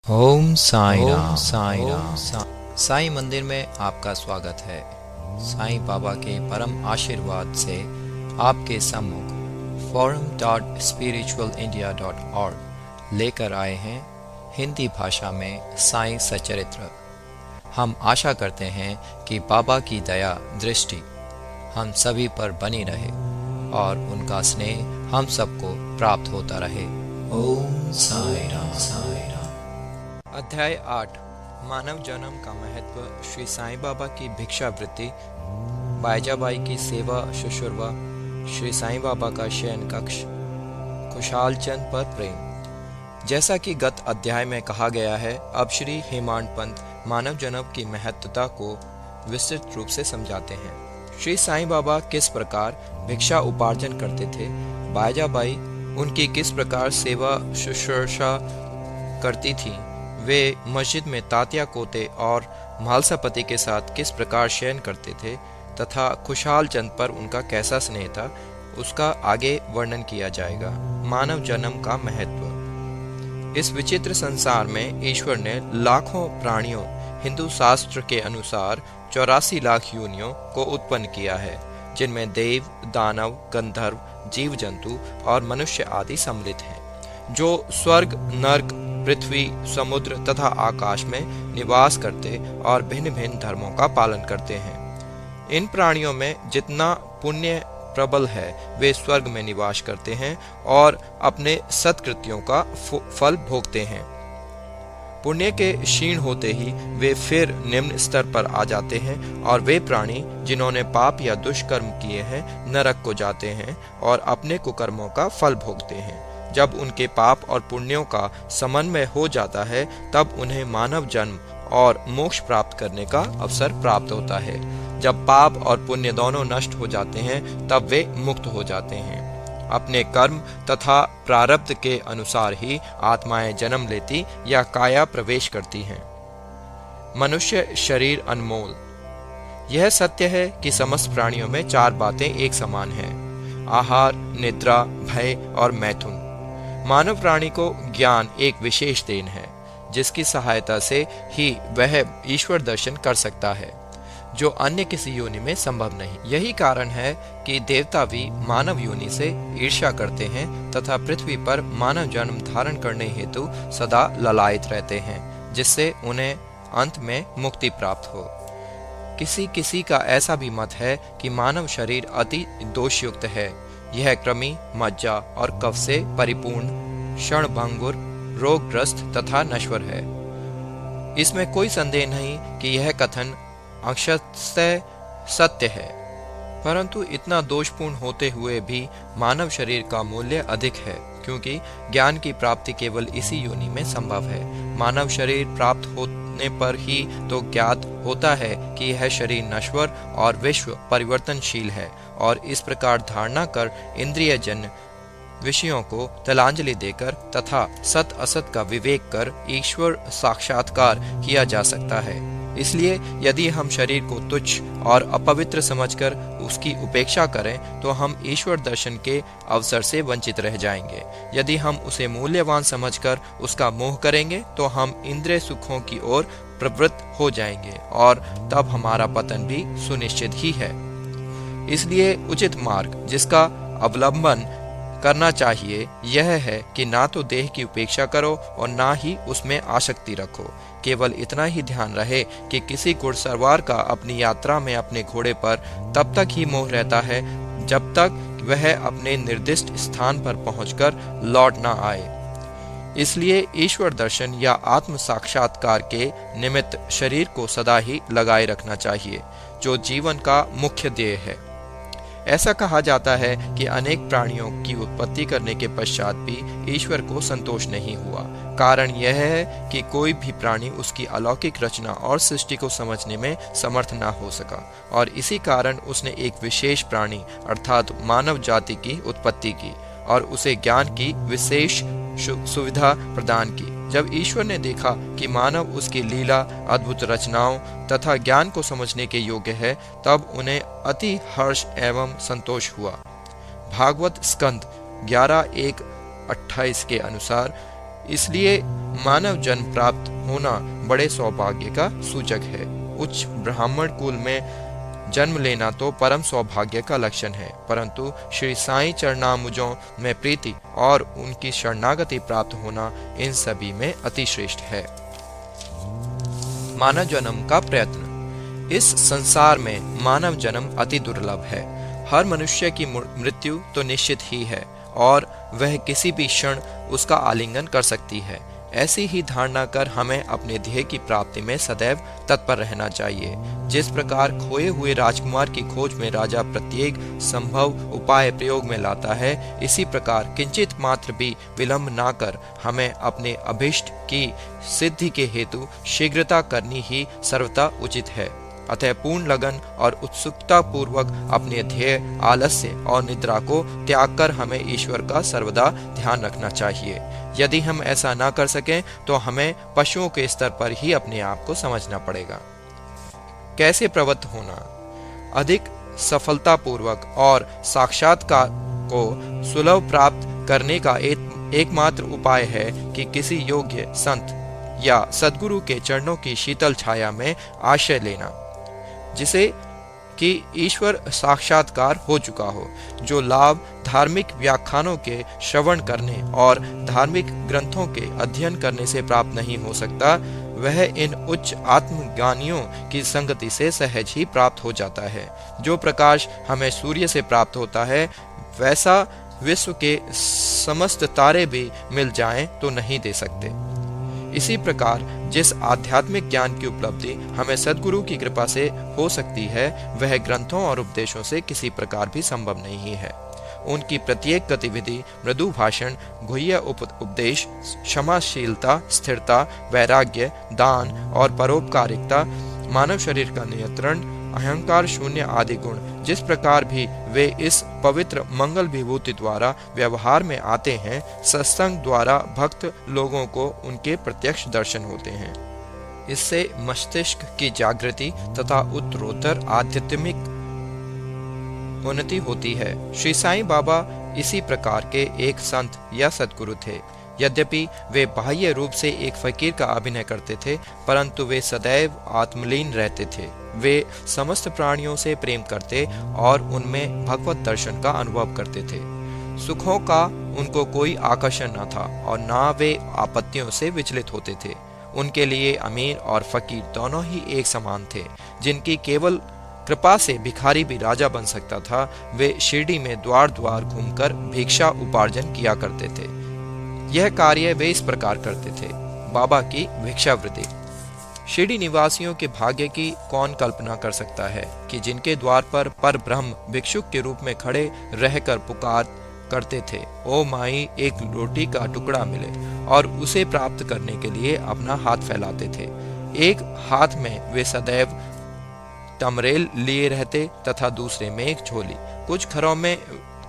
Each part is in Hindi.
ओम साई राम साई राम साई मंदिर में आपका स्वागत है। साईं बाबा के परम आशीर्वाद से आपके सम्मुख forum.spiritualindia.org लेकर आए हैं हिंदी भाषा में साईं सचरित्र। हम आशा करते हैं कि बाबा की दया दृष्टि हम सभी पर बनी रहे और उनका स्नेह हम सबको प्राप्त होता रहे। ओम साई राम साई राम। अध्याय 8 मानव जन्म का महत्व, श्री साईं बाबा की भिक्षावृत्ति, बायजाबाई की सेवा शुश्रूषा, श्री साईं बाबा का शयन कक्ष, खुशहाल चंद पर प्रेम। जैसा कि गत अध्याय में कहा गया है, अब श्री हेमांड पंत मानव जन्म की महत्वता को विस्तृत रूप से समझाते हैं। श्री साईं बाबा किस प्रकार भिक्षा उपार्जन करते थे, बायजाबाई उनकी किस प्रकार सेवा शुश्रूषा करती थी, वे मस्जिद में तात्या कोते और म्हालसापति के साथ किस प्रकार शयन करते थे तथा खुशहाल चंद पर उनका कैसा स्नेह था, उसका आगे वर्णन किया जाएगा। मानव जन्म का महत्व। इस विचित्र संसार में ईश्वर ने लाखों प्राणियों, हिंदू शास्त्र के अनुसार 84 लाख योनियों को उत्पन्न किया है, जिनमें देव, दानव, गंधर्व, जीव जंतु और मनुष्य आदि सम्मिलित हैं, जो स्वर्ग, नर्क, पृथ्वी, समुद्र तथा आकाश में निवास करते और भिन्न भिन्न धर्मों का पालन करते हैं। इन प्राणियों में जितना पुण्य प्रबल है, वे स्वर्ग में निवास करते हैं और अपने सत्कृत्यों का फल भोगते हैं। पुण्य के क्षीण होते ही वे फिर निम्न स्तर पर आ जाते हैं और वे प्राणी जिन्होंने पाप या दुष्कर्म किए हैं, नरक को जाते हैं और अपने कुकर्मों का फल भोगते हैं। जब उनके पाप और पुण्यों का समन्वय हो जाता है, तब उन्हें मानव जन्म और मोक्ष प्राप्त करने का अवसर प्राप्त होता है। जब पाप और पुण्य दोनों नष्ट हो जाते हैं, तब वे मुक्त हो जाते हैं। अपने कर्म तथा प्रारब्ध के अनुसार ही आत्माएं जन्म लेती या काया प्रवेश करती हैं। मनुष्य शरीर अनमोल। यह सत्य है कि समस्त प्राणियों में 4 बातें एक समान हैं: आहार, निद्रा, भय और मैथुन। मानव प्राणी को ज्ञान एक विशेष देन है, जिसकी सहायता से ही वह ईश्वर दर्शन कर सकता है, जो अन्य किसी योनि में संभव नहीं। यही कारण है कि देवता भी मानव योनि से ईर्ष्या करते हैं तथा पृथ्वी पर मानव जन्म धारण करने हेतु सदा ललायित रहते हैं, जिससे उन्हें अंत में मुक्ति प्राप्त हो। किसी का ऐसा भी मत है कि मानव शरीर अति दोषयुक्त है। यह कृमि, मज्जा और कफ से परिपूर्ण, क्षणभंगुर, रोगग्रस्त तथा नश्वर है। इसमें कोई संदेह नहीं कि यह कथन अंशतः सत्य है, परंतु इतना दोषपूर्ण होते हुए भी मानव शरीर का मूल्य अधिक है, क्योंकि ज्ञान की प्राप्ति केवल इसी योनि में संभव है। मानव शरीर प्राप्त होने पर ही तो ज्ञात होता है कि यह शरीर नश्वर और विश्व परिवर्तनशील है, और इस प्रकार धारणा कर इंद्रियजन्य विषयों को तिलांजलि देकर तथा सत असत का विवेक कर ईश्वर साक्षात्कार किया जा सकता है। इसलिए यदि हम शरीर को तुच्छ और अपवित्र समझकर उसकी उपेक्षा करें, तो हम ईश्वर दर्शन के अवसर से वंचित रह जाएंगे। यदि हम उसे मूल्यवान समझकर उसका मोह करेंगे, तो हम इंद्रिय सुखों की ओर प्रवृत्त हो जाएंगे और तब हमारा पतन भी सुनिश्चित ही है। इसलिए उचित मार्ग जिसका अवलंबन करना चाहिए यह है कि ना तो देह की उपेक्षा करो और ना ही उसमें आसक्ति रखो। केवल इतना ही ध्यान रहे कि किसी घुड़सवार का अपनी यात्रा में अपने घोड़े पर तब तक ही मोह रहता है जब तक वह अपने निर्दिष्ट स्थान पर पहुंचकर लौट ना आए। इसलिए ईश्वर दर्शन या आत्म साक्षात्कार के निमित्त शरीर को सदा ही लगाए रखना चाहिए, जो जीवन का मुख्य ध्येय है। ऐसा कहा जाता है कि अनेक प्राणियों की उत्पत्ति करने के पश्चात भी ईश्वर को संतोष नहीं हुआ। कारण यह है कि कोई भी प्राणी उसकी अलौकिक रचना और सृष्टि को समझने में समर्थ न हो सका, और इसी कारण उसने एक विशेष प्राणी अर्थात मानव जाति की उत्पत्ति की और उसे ज्ञान की विशेष सुविधा प्रदान की। जब ईश्वर ने देखा कि मानव उसकी लीला, अद्भुत रचनाओं तथा ज्ञान को समझने के योग्य है, तब उन्हें अति हर्ष एवं संतोष हुआ। भागवत स्कंद 11:1-28 के अनुसार इसलिए मानव जन्म प्राप्त होना बड़े सौभाग्य का सूचक है। उच्च ब्राह्मण कुल में जन्म लेना तो परम सौभाग्य का लक्षण है, परंतु श्री साईं चरणाम्बुजों में प्रीति और उनकी शरणागति प्राप्त होना इन सभी में अति श्रेष्ठ है। मानव जन्म का प्रयत्न। इस संसार में मानव जन्म अति दुर्लभ है। हर मनुष्य की मृत्यु तो निश्चित ही है और वह किसी भी क्षण उसका आलिंगन कर सकती है। ऐसी ही धारणा कर हमें अपने ध्येय की प्राप्ति में सदैव तत्पर रहना चाहिए। जिस प्रकार खोए हुए राजकुमार की खोज में राजा प्रत्येक संभव उपाय प्रयोग में लाता है, इसी प्रकार किंचित मात्र भी विलंब ना कर हमें अपने अभिष्ट की सिद्धि के हेतु शीघ्रता करनी ही सर्वथा उचित है। अतः पूर्ण लगन और उत्सुकता पूर्वक अपने ध्येय, आलस्य और निद्रा को त्याग कर हमें ईश्वर का सर्वदा ध्यान रखना चाहिए। यदि हम ऐसा ना कर सकें तो हमें पशुओं के स्तर पर ही अपने आप को समझना पड़ेगा। कैसे प्रवृत्त होना। अधिक सफलतापूर्वक और साक्षात्कार को सुलभ प्राप्त करने का एकमात्र उपाय है कि किसी योग्य संत या सद्गुरु के चरणों की शीतल छाया में आश्रय लेना, जिसे कि ईश्वर साक्षात्कार हो चुका हो। जो लाभ धार्मिक व्याख्यानों के श्रवण करने और धार्मिक ग्रंथों के अध्ययन करने से प्राप्त नहीं हो सकता, वह इन उच्च आत्मज्ञानियों की संगति से सहज ही प्राप्त हो जाता है। जो प्रकाश हमें सूर्य से प्राप्त होता है, वैसा विश्व के समस्त तारे भी मिल जाएं तो नहीं दे सकते। इसी प्रकार जिस आध्यात्मिक ज्ञान की उपलब्धि हमें सद्गुरु की कृपा से हो सकती है, वह ग्रंथों और उपदेशों से किसी प्रकार भी संभव नहीं है। उनकी प्रत्येक गतिविधि, मृदु भाषण, गुह्य उपदेश, क्षमाशीलता, स्थिरता, वैराग्य, दान और परोपकारिता, मानव शरीर का नियंत्रण, अहंकार शून्य आदि गुण, जिस प्रकार भी वे इस पवित्र मंगल विभूति द्वारा व्यवहार में आते हैं, सत्संग द्वारा भक्त लोगों को उनके प्रत्यक्ष दर्शन होते हैं। इससे मस्तिष्क की जागृति तथा उत्तरोत्तर आध्यात्मिक उन्नति होती है। श्री साईं बाबा इसी प्रकार के एक संत या सद्गुरु थे। यद्यपि वे बाह्य रूप से एक फकीर का अभिनय करते थे, परंतु वे सदैव आत्मलीन रहते थे। वे समस्त प्राणियों से प्रेम करते और उनमें भगवत दर्शन का अनुभव करते थे। सुखों का उनको कोई आकर्षण न था और न वे आपत्तियों से विचलित होते थे। उनके लिए अमीर और फकीर दोनों ही एक समान थे। जिनकी केवल कृपा से भिखारी भी राजा बन सकता था, वे शिरडी में द्वार द्वार घूमकर भिक्षा उपार्जन किया करते थे। यह कार्य वे इस प्रकार करते थे। बाबा की भिक्षावृत्ति। शिरडी निवासियों के भाग्य की कौन कल्पना कर सकता है कि जिनके द्वार पर ब्रह्म भिक्षुक के रूप में खड़े रहकर पुकार करते थे, ओ माई एक रोटी का टुकड़ा मिले, और उसे प्राप्त करने के लिए अपना हाथ फैलाते थे। एक हाथ में वे सदैव तमरेल लिए रहते तथा दूसरे में एक झोली। कुछ घरों में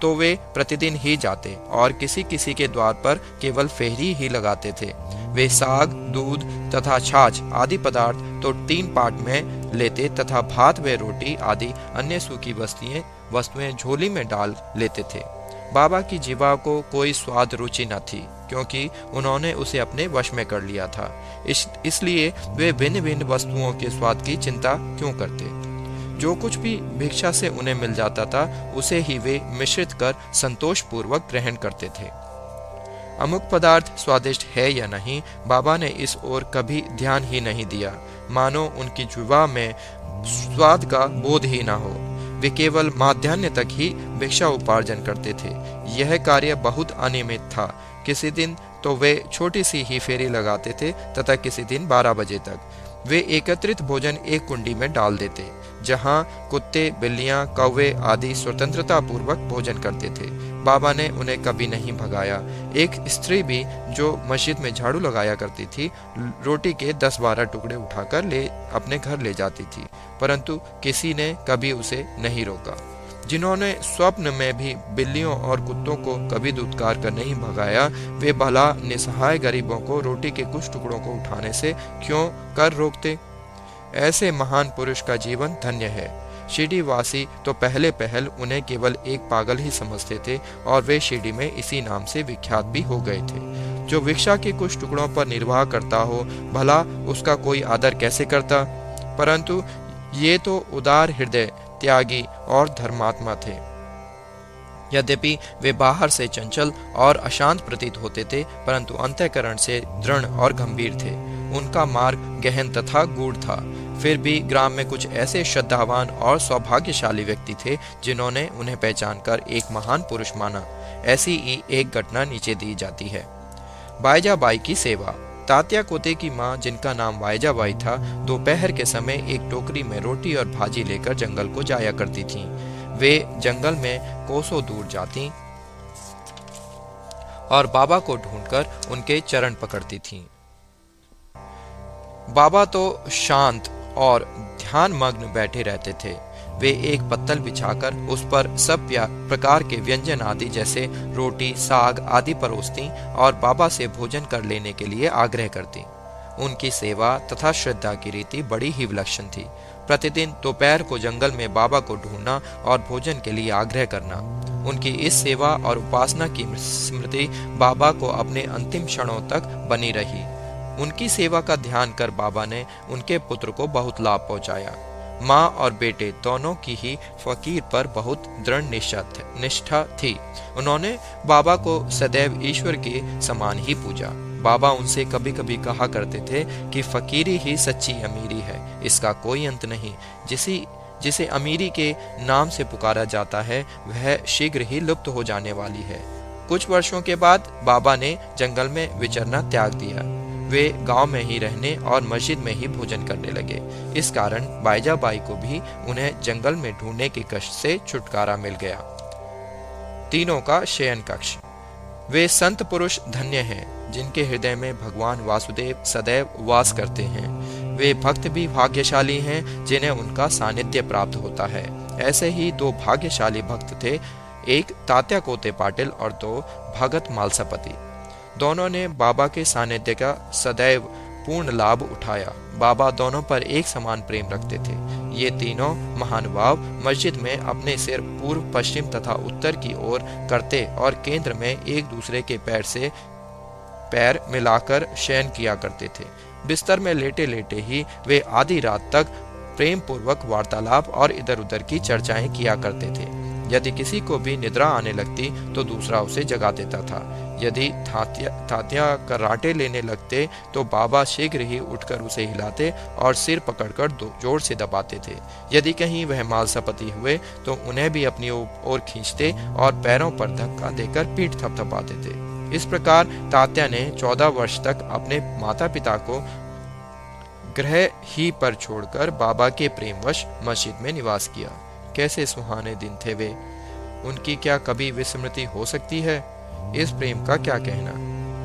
तो वे प्रतिदिन ही जाते और किसी किसी के द्वार पर केवल फेरी ही लगाते थे। वे साग, दूध तथा छाछ आदि पदार्थ तो 3 पाट में लेते तथा भात व रोटी आदि अन्य सूखी वस्तुएं झोली में डाल लेते थे। बाबा की जीवा को कोई स्वाद रुचि न थी, क्योंकि उन्होंने उसे अपने वश में कर लिया था। इसलिए वे भिन्न भिन्न वस्तुओं के स्वाद की चिंता क्यों करते। जो कुछ भी भिक्षा से उन्हें मिल जाता था, उसे ही वे मिश्रित कर संतोष पूर्वक ग्रहण करते थे। अमुक पदार्थ स्वादिष्ट है या नहीं, बाबा ने इस ओर कभी ध्यान ही नहीं दिया, मानो उनकी जिह्वा में स्वाद का बोध ही न हो। वे केवल माध्यान्ह तक ही भिक्षा उपार्जन करते थे। यह कार्य बहुत अनियमित था। किसी दिन तो वे छोटी सी ही फेरी लगाते थे तथा किसी दिन 12 बजे तक वे एकत्रित भोजन एक कुंडी में डाल देते, जहां कुत्ते, बिल्लियां, कौवे आदि स्वतंत्रता पूर्वक भोजन करते थे। बाबा ने उन्हें कभी नहीं भगाया। एक स्त्री भी जो मस्जिद में झाड़ू लगाया करती थी, रोटी के 10-12 टुकड़े उठाकर अपने घर ले जाती थी, परंतु किसी ने कभी उसे नहीं रोका। जिन्होंने स्वप्न में भी बिल्लियों और कुत्तों को कभी दुत्कार कर नहीं भगाया, वे भला निसहाय गरीबों को रोटी के कुछ टुकड़ों को उठाने से क्यों कर रोकते। ऐसे महान पुरुष का जीवन धन्य है। शिरडी वासी तो पहले उन्हें केवल एक पागल ही समझते थे और वे शिरडी में इसी नाम से विख्यात भी हो गए थे। जो भिक्षा के कुछ टुकड़ों पर निर्वाह करता हो, भला उसका कोई आदर कैसे करता? परंतु ये तो उदार हृदय, त्यागी और धर्मात्मा थे। यद्यपि वे बाहर से चंचल और अशांत प्रतीत होते थे, परंतु अंतःकरण से दृढ़ और गंभीर थे। उनका मार्ग गहन तथा गूढ़ था। फिर भी ग्राम में कुछ ऐसे श्रद्धावान और सौभाग्यशाली व्यक्ति थे जिन्होंने उन्हें पहचानकर एक महान पुरुष माना। ऐसी ही एक घटना नीचे दी जाती है। बाईजाबाई की सेवा। तात्या कोते की माँ, जिनका नाम बाईजाबाई था, दोपहर के समय एक टोकरी में रोटी और भाजी लेकर जंगल को जाया करती थीं। वे जंगल में कोसों दूर जाती और बाबा को ढूंढकर उनके चरण पकड़ती थीं। बाबा तो शांत और ध्यान मग्न बैठे रहते थे। वे एक पत्तल बिछाकर उस पर सब प्रकार के व्यंजन आदि जैसे रोटी, साग आदि परोसती और बाबा से भोजन कर लेने के लिए आग्रह करती। उनकी सेवा तथा श्रद्धा की रीति बड़ी ही विलक्षण थी। प्रतिदिन दोपहर को जंगल में बाबा को ढूंढना और भोजन के लिए आग्रह करना। उनकी इस सेवा और उपासना की स्मृति बाबा को अपने अंतिम क्षणों तक बनी रही। उनकी सेवा का ध्यान कर बाबा ने उनके पुत्र को बहुत लाभ पहुंचाया। माँ और बेटे दोनों की ही फकीर पर बहुत दृढ़ निष्ठा थी। उन्होंने बाबा को सदैव ईश्वर के समान ही पूजा। बाबा उनसे कभी कभी कहा करते थे कि फकीरी ही सच्ची अमीरी है, इसका कोई अंत नहीं। जिसे अमीरी के नाम से पुकारा जाता है वह शीघ्र ही लुप्त हो जाने वाली है। कुछ वर्षों के बाद बाबा ने जंगल में विचरना त्याग दिया। वे गांव में ही रहने और मस्जिद में ही भोजन करने लगे। इस कारण बाईजाबाई को भी उन्हें जंगल में ढूंढने के कष्ट से छुटकारा मिल गया। तीनों का शयन कक्ष। वे संत पुरुष धन्य हैं जिनके हृदय में भगवान वासुदेव सदैव वास करते हैं। वे भक्त भी भाग्यशाली हैं जिन्हें उनका सानिध्य प्राप्त होता है। ऐसे ही दो भाग्यशाली भक्त थे, एक तात्या कोते पाटिल और दो भगत मालसापति। दोनों ने बाबा के सानिध्य का सदैव पूर्ण लाभ उठाया। बाबा दोनों पर एक समान प्रेम रखते थे। ये तीनों महानुभाव मस्जिद में अपने सिर पूर्व, पश्चिम तथा उत्तर की ओर करते और केंद्र में एक दूसरे के पैर मिलाकर शयन किया करते थे। बिस्तर में लेटे लेटे ही वे आधी रात तक प्रेम पूर्वक वार्तालाप और इधर उधर की चर्चाएं किया करते थे। यदि किसी को भी निद्रा आने लगती तो दूसरा उसे जगा देता था। यदि तात्या कराटे लेने लगते तो बाबा शीघ्र ही उठकर उसे हिलाते और सिर पकड़कर जोर से दबाते थे। यदि कहीं वह मालसापति हुए तो उन्हें भी अपनी ओर खींचते और पैरों पर धक्का देकर पीठ थपथपाते थे। इस प्रकार तात्या ने 14 वर्ष तक अपने माता पिता को ग्रह ही पर छोड़कर बाबा के प्रेमवश मस्जिद में निवास किया। कैसे सुहाने दिन थे वे! उनकी क्या कभी विस्मृति हो सकती है? इस प्रेम का क्या कहना।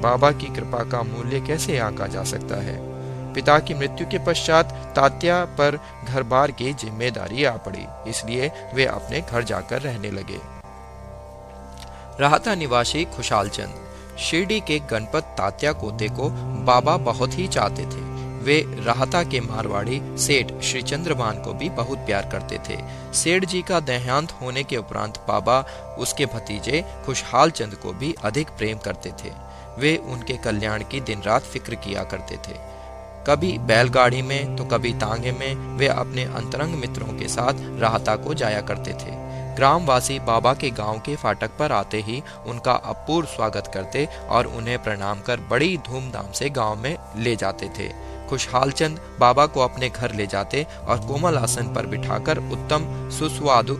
बाबा की कृपा का मूल्य कैसे आंका जा सकता है। पिता की मृत्यु के पश्चात तात्या पर घर बार की जिम्मेदारी आ पड़ी, इसलिए वे अपने घर जाकर रहने लगे। राहता निवासी खुशहाल चंद। शिरडी के गणपत तात्या कोते को बाबा बहुत ही चाहते थे। वे राहता के मारवाड़ी सेठ श्री चंद्रभान को भी बहुत प्यार करते थे। सेठ जी का देहांत होने के उपरांत बाबा उसके भतीजे खुशहाल चंद को भी अधिक प्रेम करते थे। वे उनके कल्याण की दिन रात फिक्र किया करते थे। कभी बैलगाड़ी में तो कभी तांगे में वे अपने अंतरंग मित्रों के साथ राहता को जाया करते थे। ग्रामवासी बाबा के गांव के फाटक पर आते ही उनका अपूर्व स्वागत करते और उन्हें प्रणाम कर बड़ी धूमधाम से गांव में ले जाते थे। खुशहाल चंद बाबा को अपने घर ले जाते और कोमल आसन पर बिठाकर उत्तम सुस्वादु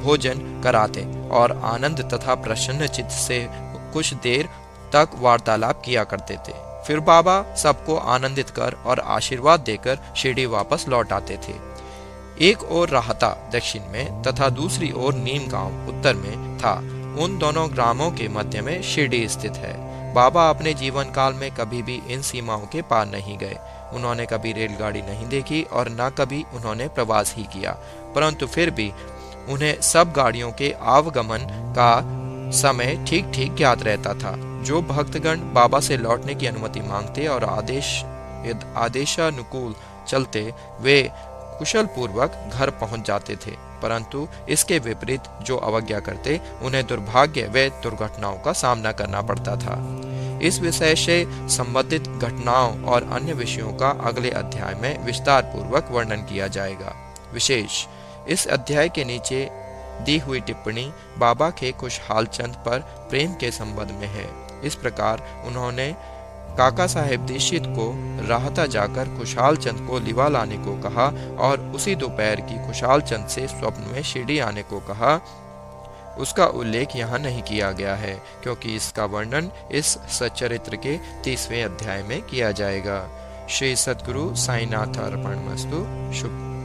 भोजन कराते और आनंद तथा प्रसन्न चित्त से कुछ देर तक वार्तालाप किया करते थे। फिर बाबा सबको आनंदित कर और आशीर्वाद देकर शिरडी वापस लौट आते थे। एक ओर राहता दक्षिण में तथा दूसरी ओर नीम गांव उत्तर में था। उन दोनों ग्रामों के मध्य में शिरडी स्थित है। बाबा अपने जीवन काल में कभी भी इन सीमाओं के पार नहीं गए। उन्होंने कभी रेलगाड़ी नहीं देखी और न कभी उन्होंने प्रवास ही किया, परंतु फिर भी उन्हें सब गाड़ियों के आवागमन का समय ठीक ठीक ज्ञात रहता था। जो भक्तगण बाबा से लौटने की अनुमति मांगते और आदेशानुकूल चलते वे कुशल पूर्वक घर पहुंच जाते थे, परंतु इसके विपरीत जो अवज्ञा करते उन्हें दुर्भाग्य व दुर्घटनाओं का सामना करना पड़ता था। इस विषय से संबंधित घटनाओं और अन्य विषयों का अगले अध्याय में विस्तार पूर्वक वर्णन किया जाएगा। विशेष इस अध्याय के नीचे दी हुई टिप्पणी बाबा के खुशहाल चंद पर प्रेम के संबंध में है। इस प्रकार उन्होंने काका साहेब दीक्षित को राहता जाकर खुशहाल चंद को लिवा लाने को कहा और उसी दोपहर की खुशहाल चंद से स्वप्न में शिरडी आने को कहा। उसका उल्लेख यहाँ नहीं किया गया है क्योंकि इसका वर्णन इस सच्चरित्र के 30वें अध्याय में किया जाएगा। श्री सद्गुरु साईनाथ अर्पणमस्तु। शुभ।